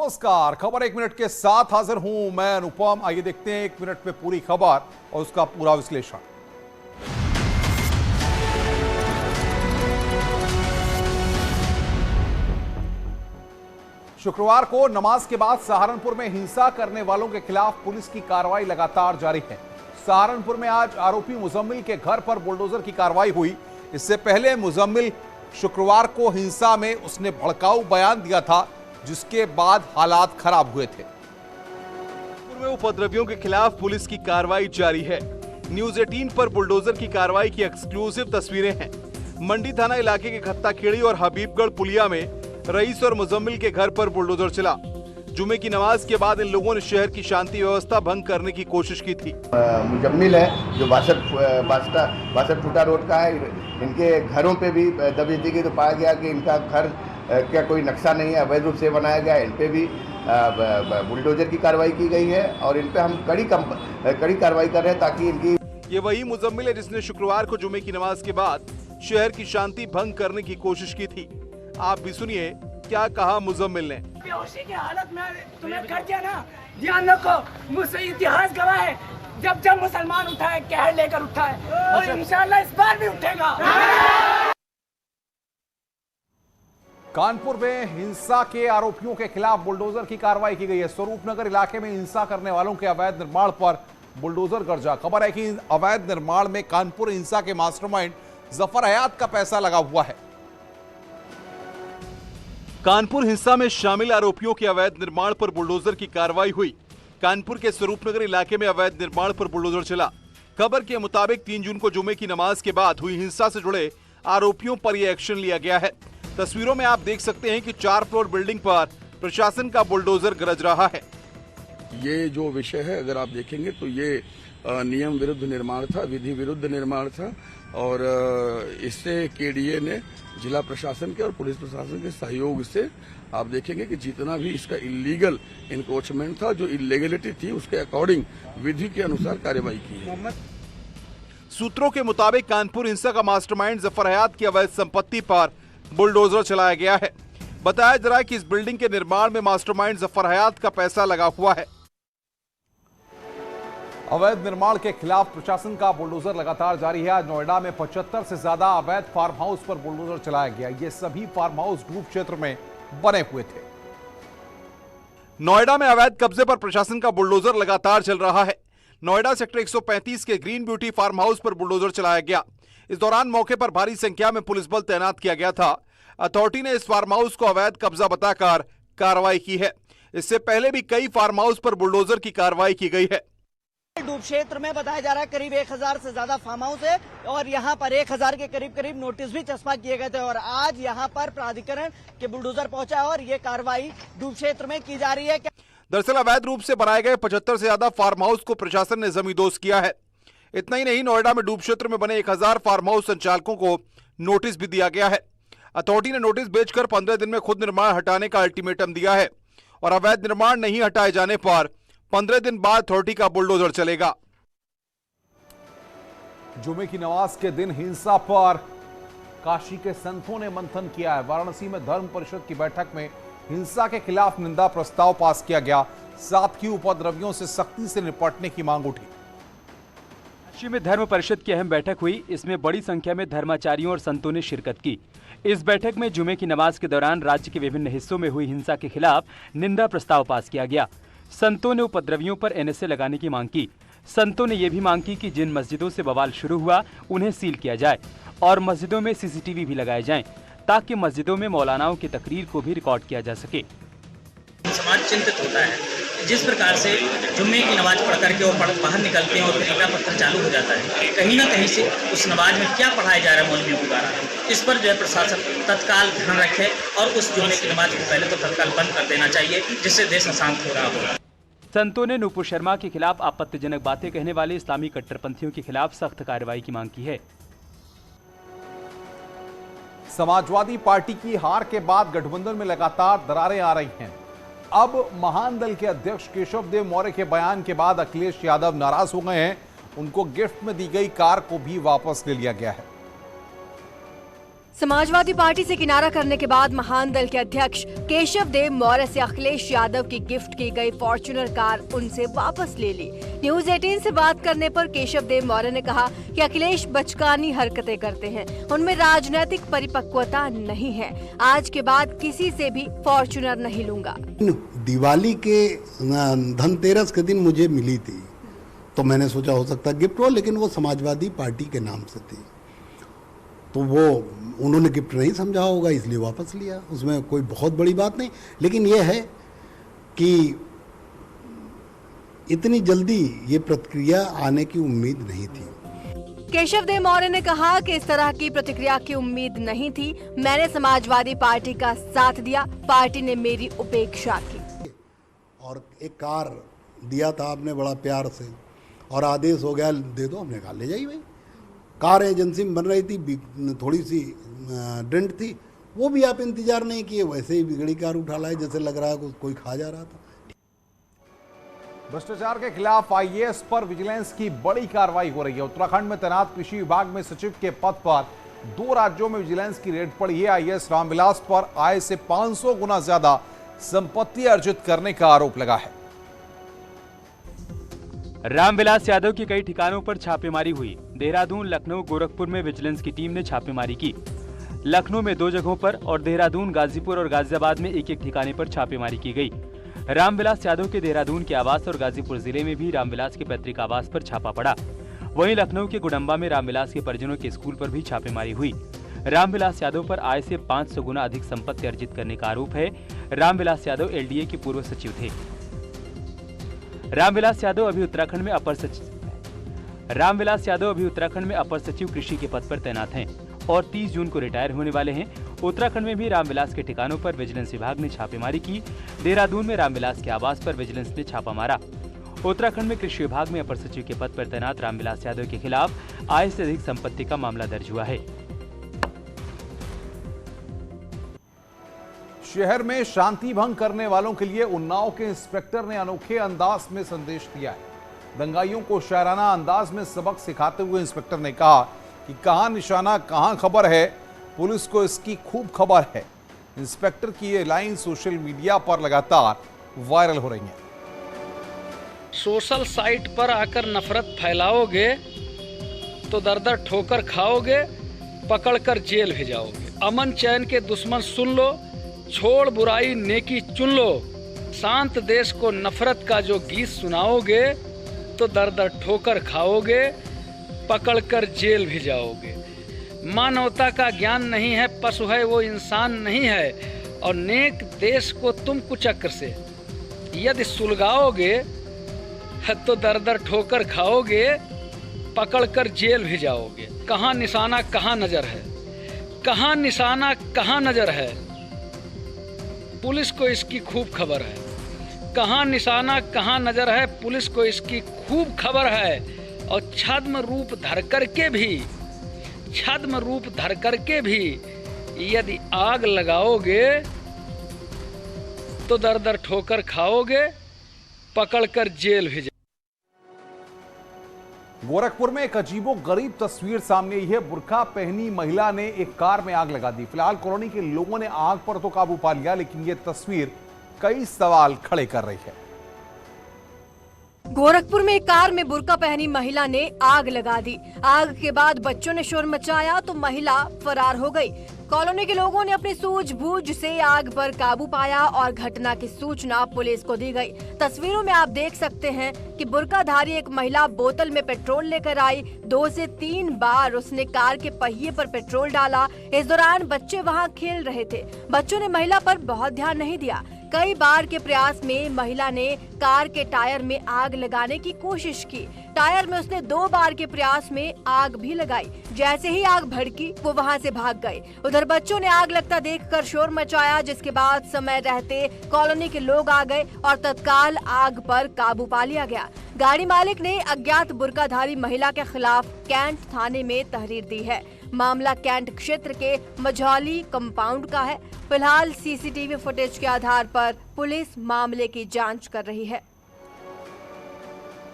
नमस्कार, खबर एक मिनट के साथ हाजिर हूं मैं अनुपम। आइए देखते हैं एक मिनट में पूरी खबर और उसका पूरा विश्लेषण। शुक्रवार को नमाज के बाद सहारनपुर में हिंसा करने वालों के खिलाफ पुलिस की कार्रवाई लगातार जारी है। सहारनपुर में आज आरोपी मुजम्मिल के घर पर बुलडोजर की कार्रवाई हुई। इससे पहले मुजम्मिल शुक्रवार को हिंसा में उसने भड़काऊ बयान दिया था, जिसके बाद हालात खराब हुए थे। में उपद्रवियों के खिलाफ पुलिस की कार्रवाई जारी है। न्यूज 18 पर बुलडोजर की कार्रवाई की एक्सक्लूसिव तस्वीरें हैं। मंडी थाना इलाके के खत्ताखेड़ी और हबीबगढ़ पुलिया में रईस और मुजम्मिल के घर पर बुलडोजर चला। जुमे की नमाज के बाद इन लोगों ने शहर की शांति व्यवस्था भंग करने की कोशिश की थी। मुजम्मिल है जो बासठ फुटा रोड का है। इनके घरों पे भी दबिश की तो पाया गया कि इनका घर क्या कोई नक्शा नहीं है, अवैध रूप से बनाया गया। इन पे भी बुलडोजर की कार्रवाई की गई है और इन पे हम कड़ी कार्रवाई कर रहे हैं ताकि इनकी। ये वही मुजम्मिल है जिसने शुक्रवार को जुमे की नमाज के बाद शहर की शांति भंग करने की कोशिश की थी। आप भी सुनिए क्या कहा मुजम्मिल ने। बेहोशी की हालत में तुम्हें कर दिया ना, ध्यान रखो, मुझसे इतिहास गवाह है, जब जब मुसलमान उठा है कहर लेकर उठा है और इंशाअल्लाह इस बार भी उठेगा। कानपुर में हिंसा के आरोपियों के खिलाफ बुलडोजर की कार्रवाई की गई है। स्वरूपनगर इलाके में हिंसा करने वालों के अवैध निर्माण पर बुलडोजर गर्जा। खबर है कि अवैध निर्माण में कानपुर हिंसा के मास्टरमाइंड जफर हयात का पैसा लगा हुआ है। कानपुर हिंसा में शामिल आरोपियों के अवैध निर्माण पर बुलडोजर की कार्रवाई हुई। कानपुर के स्वरूपनगर इलाके में अवैध निर्माण पर बुलडोजर चला। खबर के मुताबिक 3 जून को जुमे की नमाज के बाद हुई हिंसा से जुड़े आरोपियों पर यह एक्शन लिया गया है। तस्वीरों में आप देख सकते हैं कि 4 फ्लोर बिल्डिंग पर प्रशासन का बुलडोजर गरज रहा है। ये जो विषय है अगर आप देखेंगे तो ये नियम विरुद्ध निर्माण था, विधि विरुद्ध निर्माण था और इससे केडीए ने जिला प्रशासन के और पुलिस प्रशासन के सहयोग से आप देखेंगे कि जितना भी इसका इलीगल इंक्रोचमेंट था, जो इलीगलिटी थी, उसके अकॉर्डिंग विधि के अनुसार कार्रवाई की है। सूत्रों के मुताबिक कानपुर हिंसा का मास्टरमाइंड जफर हयात की अवैध संपत्ति पर बुलडोजर चलाया गया है। बताया जा रहा है कि इस बिल्डिंग के निर्माण में मास्टरमाइंड जफर हयात का पैसा लगा हुआ है। अवैध निर्माण के खिलाफ प्रशासन का बुलडोजर लगातार जारी है। आज नोएडा में 75 से ज्यादा अवैध फार्म हाउस पर बुलडोजर चलाया गया। ये सभी फार्म हाउस डूब क्षेत्र में बने हुए थे। नोएडा में अवैध कब्जे पर प्रशासन का बुलडोजर लगातार चल रहा है। नोएडा सेक्टर 135 के ग्रीन ब्यूटी फार्म हाउस पर बुलडोजर चलाया गया। इस दौरान मौके पर भारी संख्या में पुलिस बल तैनात किया गया था। अथॉरिटी ने इस फार्म हाउस को अवैध कब्जा बताकर कार्रवाई की है। इससे पहले भी कई फार्म हाउस पर बुलडोजर की कार्रवाई की गई है। डूब क्षेत्र में बताया जा रहा है करीब 1000 से ज्यादा फार्म हाउस है और यहाँ पर 1000 के करीब नोटिस भी चस्पा किए गए थे और आज यहाँ पर प्राधिकरण के बुलडोजर पहुंचा और ये कार्रवाई डूब क्षेत्र में की जा रही है। दरअसल अवैध रूप से बनाए गए 75 से ज्यादा फार्म हाउस को प्रशासन ने जमींदोज किया है। इतना ही नहीं, नोएडा में डूब क्षेत्र में बने 1000 फार्म हाउस संचालकों को नोटिस भी दिया गया है। अथॉरिटी ने नोटिस भेजकर 15 दिन में खुद निर्माण हटाने का अल्टीमेटम दिया है और अवैध निर्माण नहीं हटाए जाने पर 15 दिन बाद अथॉरिटी का बुलडोजर चलेगा। जुमे की नमाज के दिन हिंसा पर काशी के संतों ने मंथन किया है। वाराणसी में धर्म परिषद की बैठक में हिंसा के खिलाफ निंदा प्रस्ताव पास किया गया। साथ ही उपद्रवियों से सख्ती से निपटने की मांग उठी। काशी में धर्म परिषद की अहम बैठक हुई। इसमें बड़ी संख्या में धर्माचार्यों और संतों ने शिरकत की। इस बैठक में जुमे की नमाज के दौरान राज्य के विभिन्न हिस्सों में हुई हिंसा के खिलाफ निंदा प्रस्ताव पास किया गया। संतों ने उपद्रवियों पर एनएसए लगाने की मांग की। संतों ने यह भी मांग की कि जिन मस्जिदों से बवाल शुरू हुआ उन्हें सील किया जाए और मस्जिदों में सीसीटीवी भी लगाए जाएं, ताकि मस्जिदों में मौलानाओं की तकरीर को भी रिकॉर्ड किया जा सके। समाज चिंतित होता है जिस प्रकार से जुम्मे की नमाज पढ़ करके वो बाहर निकलते हैं और फिर ईटा पत्थर चालू हो जाता है। कहीं ना कहीं से उस नमाज में क्या पढ़ाया जा रहा है मौलवियों द्वारा, इस पर जो है प्रशासन तत्काल ध्यान रखे और उस जुम्मे की नमाज को पहले तो तत्काल बंद कर देना चाहिए, जिससे देश अशांत हो रहा होगा। संतों ने नुपुर शर्मा के खिलाफ आपत्तिजनक बातें कहने वाले इस्लामी कट्टरपंथियों के खिलाफ सख्त कार्रवाई की मांग की है। समाजवादी पार्टी की हार के बाद गठबंधन में लगातार दरारें आ रही हैं। अब महान दल के अध्यक्ष केशव देव मौर्य के बयान के बाद अखिलेश यादव नाराज हो गए हैं। उनको गिफ्ट में दी गई कार को भी वापस ले लिया गया है। समाजवादी पार्टी से किनारा करने के बाद महान दल के अध्यक्ष केशव देव मौर्य से अखिलेश यादव की गिफ्ट की गई फॉर्च्यूनर कार उनसे वापस ले ली। न्यूज 18 से बात करने पर केशव देव मौर्य ने कहा कि अखिलेश बचकानी हरकतें करते हैं, उनमें राजनीतिक परिपक्वता नहीं है। आज के बाद किसी से भी फॉर्च्यूनर नहीं लूंगा। दिवाली के धनतेरस के दिन मुझे मिली थी, तो मैंने सोचा हो सकता गिफ्ट हो, लेकिन वो समाजवादी पार्टी के नाम से थी, तो वो उन्होंने गिफ्ट नहीं समझा होगा, इसलिए वापस लिया। उसमें कोई बहुत बड़ी बात नहीं, लेकिन ये है कि इतनी जल्दी ये प्रतिक्रिया आने की उम्मीद नहीं थी। केशव देव मौर्य ने कहा कि इस तरह की प्रतिक्रिया की उम्मीद नहीं थी। मैंने समाजवादी पार्टी का साथ दिया, पार्टी ने मेरी उपेक्षा की। और एक कार दिया था आपने बड़ा प्यार से, और आदेश हो गया दे दो, हमने कहा ले जाइए भाई। कार एजेंसी में बन रही थी, थोड़ी सी डेंट थी, वो भी आप इंतजार नहीं किए, वैसे ही बिगड़ी कार उठा लाए, जैसे लग रहा है कोई खा जा रहा था। भ्रष्टाचार के खिलाफ आईएएस पर विजिलेंस की बड़ी कार्रवाई हो रही है। उत्तराखंड में तैनात कृषि विभाग में सचिव के पद पर 2 राज्यों में विजिलेंस की रेड पड़ी है। आईएएस रामविलास पर आय से 500 गुना ज्यादा संपत्ति अर्जित करने का आरोप लगा है। रामविलास यादव के कई ठिकानों पर छापेमारी हुई। देहरादून, लखनऊ, गोरखपुर में विजिलेंस की टीम ने छापेमारी की। लखनऊ में 2 जगहों पर और देहरादून, गाजीपुर और गाजियाबाद में एक ठिकाने पर छापेमारी की गई। रामविलास यादव के देहरादून के आवास और गाजीपुर जिले में भी रामविलास के पैतृक आवास पर छापा पड़ा। वहीं लखनऊ के गुडम्बा में रामविलास के परिजनों के स्कूल पर भी छापेमारी हुई। रामविलास यादव पर आय से 500 गुना अधिक संपत्ति अर्जित करने का आरोप है। रामविलास यादव एलडीए के पूर्व सचिव थे। रामविलास यादव अभी उत्तराखंड में अपर सचिव कृषि के पद पर तैनात हैं और 30 जून को रिटायर होने वाले हैं। उत्तराखंड में भी रामविलास के ठिकानों पर विजिलेंस विभाग ने छापेमारी की। देहरादून में रामविलास के आवास पर विजिलेंस ने छापा मारा। उत्तराखंड में कृषि विभाग में अपर सचिव के पद पर तैनात रामविलास यादव के खिलाफ आय से अधिक संपत्ति का मामला दर्ज हुआ है। शहर में शांति भंग करने वालों के लिए उन्नाव के इंस्पेक्टर ने अनोखे अंदाज में संदेश दिया है। दंगाइयों को शायराना अंदाज में सबक सिखाते हुए इंस्पेक्टर ने कहा कि कहां निशाना कहां खबर है, पुलिस को इसकी खूब खबर है। इंस्पेक्टर की ये लाइन सोशल मीडिया पर लगातार वायरल हो रही है। सोशल साइट पर आकर नफरत फैलाओगे तो दर-दर ठोकर खाओगे, पकड़कर जेल भेजाओगे। अमन चैन के दुश्मन सुन लो, छोड़ बुराई नेकी चुन लो। शांत देश को नफरत का जो गीत सुनाओगे तो दर-दर ठोकर खाओगे, पकड़कर जेल भेजाओगे। मानवता का ज्ञान नहीं है, पशु है वो इंसान नहीं है। और नेक देश को तुम कुचक्र से यदि सुलगाओगे तो दर-दर ठोकर खाओगे, पकड़कर जेल भेजाओगे। कहाँ निशाना कहाँ नजर है, कहाँ निशाना कहाँ नजर है, पुलिस को इसकी खूब खबर है। कहाँ निशाना कहाँ नजर है, पुलिस को इसकी खूब खबर है। और छद्म रूप धर करके भी यदि आग लगाओगे तो दर-दर ठोकर खाओगे, पकड़कर जेल भेजा। गोरखपुर में एक अजीबोगरीब तस्वीर सामने आई है। बुर्का पहनी महिला ने एक कार में आग लगा दी। फिलहाल कॉलोनी के लोगों ने आग पर तो काबू पा लिया, लेकिन यह तस्वीर कई सवाल खड़े कर रही है। गोरखपुर में एक कार में बुर्का पहनी महिला ने आग लगा दी। आग के बाद बच्चों ने शोर मचाया तो महिला फरार हो गई। कॉलोनी के लोगों ने अपनी सूझबूझ से आग पर काबू पाया और घटना की सूचना पुलिस को दी गई। तस्वीरों में आप देख सकते हैं कि बुर्काधारी एक महिला बोतल में पेट्रोल लेकर आई। 2 से 3 बार उसने कार के पहिए पर पेट्रोल डाला। इस दौरान बच्चे वहां खेल रहे थे। बच्चों ने महिला पर बहुत ध्यान नहीं दिया। कई बार के प्रयास में महिला ने कार के टायर में आग लगाने की कोशिश की। टायर में उसने 2 बार के प्रयास में आग भी लगाई। जैसे ही आग भड़की वो वहां से भाग गए। उधर बच्चों ने आग लगता देखकर शोर मचाया, जिसके बाद समय रहते कॉलोनी के लोग आ गए और तत्काल आग पर काबू पा लिया गया। गाड़ी मालिक ने अज्ञात बुर्काधारी महिला के खिलाफ कैंट थाने में तहरीर दी है। मामला कैंट क्षेत्र के मझौली कंपाउंड का है। फिलहाल सीसीटीवी फुटेज के आधार पर पुलिस मामले की जांच कर रही है।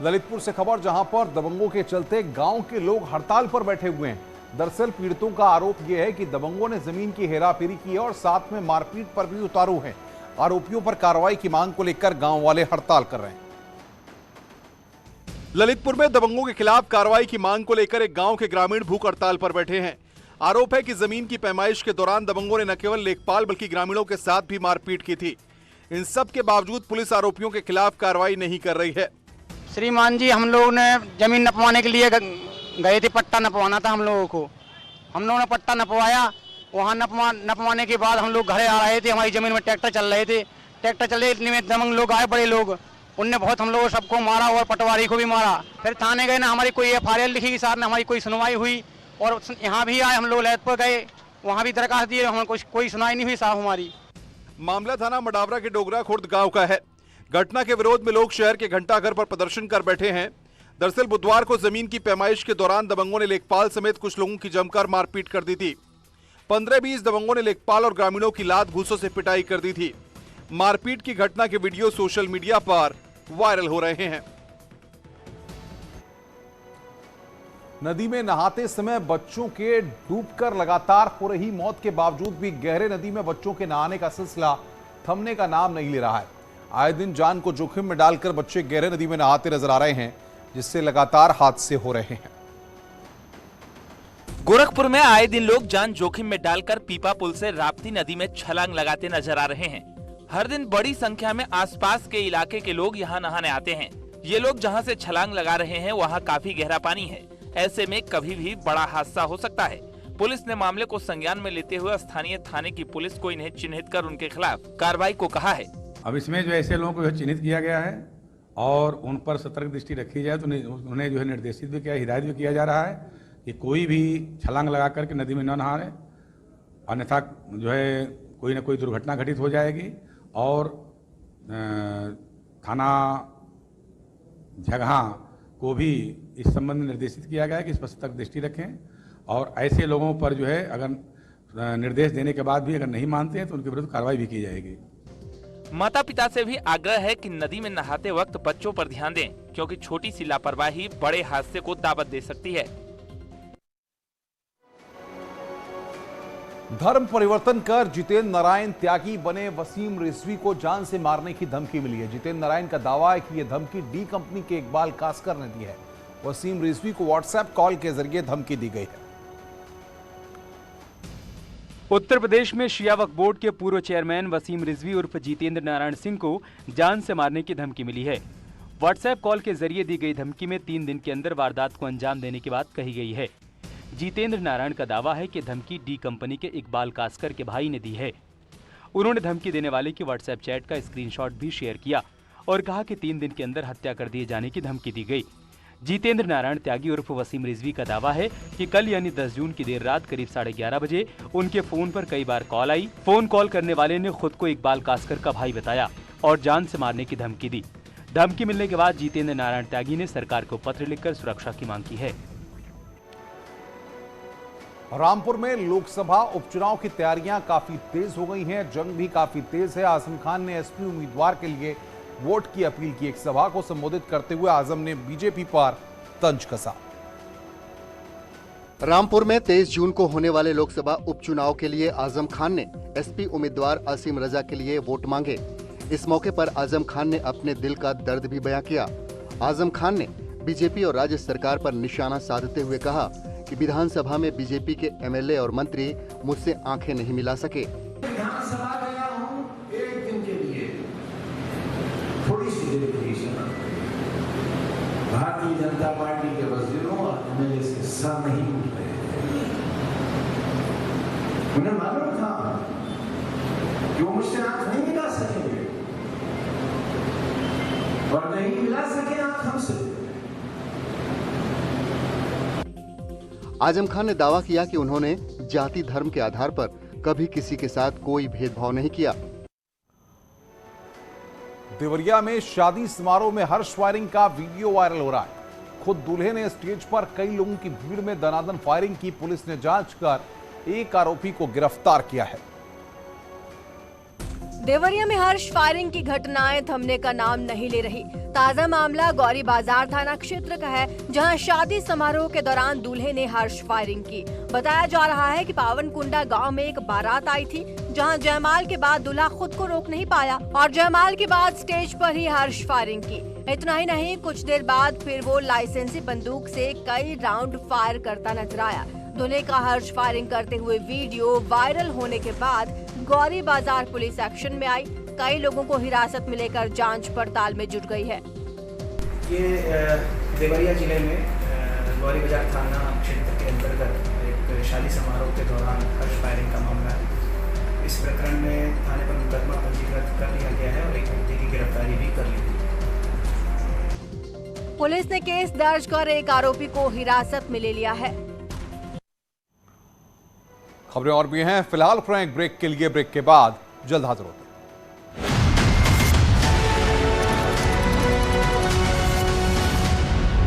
ललितपुर से खबर, जहां पर दबंगों के चलते गांव के लोग हड़ताल पर बैठे हुए हैं। दरअसल पीड़ितों का आरोप यह है कि दबंगों ने जमीन की हेराफेरी की है और साथ में मारपीट पर भी उतारू हैं। आरोपियों पर कार्रवाई की मांग को लेकर गांव वाले हड़ताल कर रहे हैं। ललितपुर में दबंगों के खिलाफ कार्रवाई की मांग को लेकर एक गांव के ग्रामीण भूख हड़ताल पर बैठे हैं। आरोप है कि जमीन की पैमाइश के दौरान दबंगों ने न केवल लेखपाल बल्कि ग्रामीणों के साथ भी मारपीट की थी। इन सब के बावजूद पुलिस आरोपियों के खिलाफ कार्रवाई नहीं कर रही है। श्रीमान जी, हम लोग ने जमीन नपवाने के लिए गए थे, पट्टा नपवाना था हम लोगों को। हम लोगों ने पट्टा नपवाया, वहाँ नपवाने के बाद हम लोग घर आ रहे थे, हमारी जमीन में ट्रैक्टर चल रहे थे। ट्रैक्टर चले इतने में दबंग लोग आए, बड़े लोग, उनने बहुत हम लोगों सबको मारा और पटवारी को भी मारा। फिर थाने गए ना, हमारी कोई FIR लिखी कि साथ में हमारी कोई सुनवाई हुई। और यहाँ भी आए, हम लोग ललितपुर गए, वहाँ भी दरखास्त दिए, हमें कोई सुनवाई नहीं हुई साहब हमारी। मामला थाना मडावरा के डोगरा खुर्द गांव का है। घटना के विरोध में लोग शहर के घंटाघर पर प्रदर्शन कर बैठे हैं। दरअसल बुधवार को जमीन की पैमाइश के दौरान दबंगों ने लेखपाल समेत कुछ लोगों की जमकर मारपीट कर दी थी। 15-20 दबंगों ने लेखपाल और ग्रामीणों की लात घूंसों से पिटाई कर दी थी। मारपीट की घटना के वीडियो सोशल मीडिया पर वायरल हो रहे हैं। नदी में नहाते समय बच्चों के डूबकर लगातार हो रही मौत के बावजूद भी गहरे नदी में बच्चों के नहाने का सिलसिला थमने का नाम नहीं ले रहा है। आए दिन जान को जोखिम में डालकर बच्चे गहरे नदी में नहाते नजर आ रहे हैं, जिससे लगातार हादसे हो रहे हैं। गोरखपुर में आए दिन लोग जान जोखिम में डालकर पीपा पुल से राप्ती नदी में छलांग लगाते नजर आ रहे हैं। हर दिन बड़ी संख्या में आसपास के इलाके के लोग यहाँ नहाने आते हैं। ये लोग जहाँ से छलांग लगा रहे हैं वहाँ काफी गहरा पानी है। ऐसे में कभी भी बड़ा हादसा हो सकता है। पुलिस ने मामले को संज्ञान में लेते हुए स्थानीय थाने की पुलिस को इन्हें चिन्हित कर उनके खिलाफ कार्रवाई को कहा है। अब इसमें जो ऐसे लोगों को चिन्हित किया गया है और उन पर सतर्क दृष्टि रखी जाए, तो उन्हें जो है निर्देशित भी किया, हिदायत भी किया जा रहा है कि कोई भी छलांग लगा करके नदी में न नहाए, अन्यथा जो है कोई न कोई दुर्घटना घटित हो जाएगी। और थाना झगहा को भी इस संबंध में निर्देशित किया गया है कि इस पर सतर्क दृष्टि रखें और ऐसे लोगों पर जो है अगर निर्देश देने के बाद भी अगर नहीं मानते हैं तो उनके विरुद्ध कार्रवाई भी की जाएगी। माता पिता से भी आग्रह है कि नदी में नहाते वक्त बच्चों पर ध्यान दें, क्योंकि छोटी सी लापरवाही बड़े हादसे को दावत दे सकती है। धर्म परिवर्तन कर जितेंद्र नारायण त्यागी बने वसीम रिजवी को जान से मारने की धमकी मिली है। जितेंद्र नारायण का दावा है कि यह धमकी डी कंपनी के इकबाल कास्कर ने दी है। वसीम रिजवी को व्हाट्सएप कॉल के जरिए धमकी दी गई है। उत्तर प्रदेश में शिया वक्फ बोर्ड के पूर्व चेयरमैन वसीम रिजवी उर्फ जितेंद्र नारायण सिंह को जान से मारने की धमकी मिली है। व्हाट्सएप कॉल के जरिए दी गई धमकी में 3 दिन के अंदर वारदात को अंजाम देने की बात कही गई है। जितेंद्र नारायण का दावा है कि धमकी डी कंपनी के इकबाल कास्कर के भाई ने दी है। उन्होंने धमकी देने वाले की व्हाट्सएप चैट का स्क्रीनशॉट भी शेयर किया और कहा कि 3 दिन के अंदर हत्या कर दिए जाने की धमकी दी गई। जितेंद्र नारायण त्यागी उर्फ वसीम रिजवी का दावा है कि कल यानी 10 जून की देर रात करीब 11:30 बजे उनके फोन पर कई बार कॉल आई। फोन कॉल करने वाले ने खुद को इकबाल कास्कर का भाई बताया और जान से मारने की धमकी दी। धमकी मिलने के बाद जितेंद्र नारायण त्यागी ने सरकार को पत्र लिखकर सुरक्षा की मांग की है। रामपुर में लोकसभा उपचुनाव की तैयारियां काफी तेज हो गई हैं। जंग भी काफी तेज है। आजम खान ने एसपी उम्मीदवार के लिए वोट की अपील की। एक सभा को संबोधित करते हुए आजम ने बीजेपी पर तंज कसा। रामपुर में 23 जून को होने वाले लोकसभा उपचुनाव के लिए आजम खान ने एसपी उम्मीदवार असीम रजा के लिए वोट मांगे। इस मौके पर आजम खान ने अपने दिल का दर्द भी बयां किया। आजम खान ने बीजेपी और राज्य सरकार पर निशाना साधते हुए कहा कि विधानसभा में बीजेपी के एमएलए और मंत्री मुझसे आंखें नहीं मिला सके। विधानसभा गया हूं एक दिन के लिए, थोड़ी सी देर के लिए। भारतीय जनता पार्टी के वजीरों और एमएलए से सर नहीं उठ रहे थे। उन्हें मालूम था कि वो मुझसे आंख नहीं मिला सकेंगे और नहीं मिला सके आंख हमसे। आजम खान ने दावा किया कि उन्होंने जाति धर्म के आधार पर कभी किसी के साथ कोई भेदभाव नहीं किया। देवरिया में शादी समारोह में हर्ष फायरिंग का वीडियो वायरल हो रहा है। खुद दूल्हे ने स्टेज पर कई लोगों की भीड़ में दनादन फायरिंग की। पुलिस ने जांच कर एक आरोपी को गिरफ्तार किया है। देवरिया में हर्ष फायरिंग की घटनाएं थमने का नाम नहीं ले रही। ताजा मामला गौरी बाजार थाना क्षेत्र का है, जहां शादी समारोह के दौरान दूल्हे ने हर्ष फायरिंग की। बताया जा रहा है कि पावनकुंडा गांव में एक बारात आई थी, जहां जयमाल के बाद दूल्हा खुद को रोक नहीं पाया और जयमाल के बाद स्टेज पर ही हर्ष फायरिंग की। इतना ही नहीं, कुछ देर बाद फिर वो लाइसेंसी बंदूक से कई राउंड फायर करता नजर आया। दूल्हे का हर्ष फायरिंग करते हुए वीडियो वायरल होने के बाद गौरी बाजार पुलिस एक्शन में आई। कई लोगों को हिरासत में लेकर जांच पड़ताल में जुट गई है। ये देवरिया जिले में गौरी बाजार थाना क्षेत्र के अंतर्गत एक शादी समारोह के दौरान हर्ष फायरिंग का मामला है। इस प्रकरण में थाने पर मुकदमा पंजीकृत कर लिया गया है और एक व्यक्ति की गिरफ्तारी भी कर ली गई। पुलिस ने केस दर्ज कर एक आरोपी को हिरासत में ले लिया है। खबरें और भी हैं, फिलहाल फ्रैंक ब्रेक के लिए, ब्रेक के बाद जल्द हाजिर होते हैं।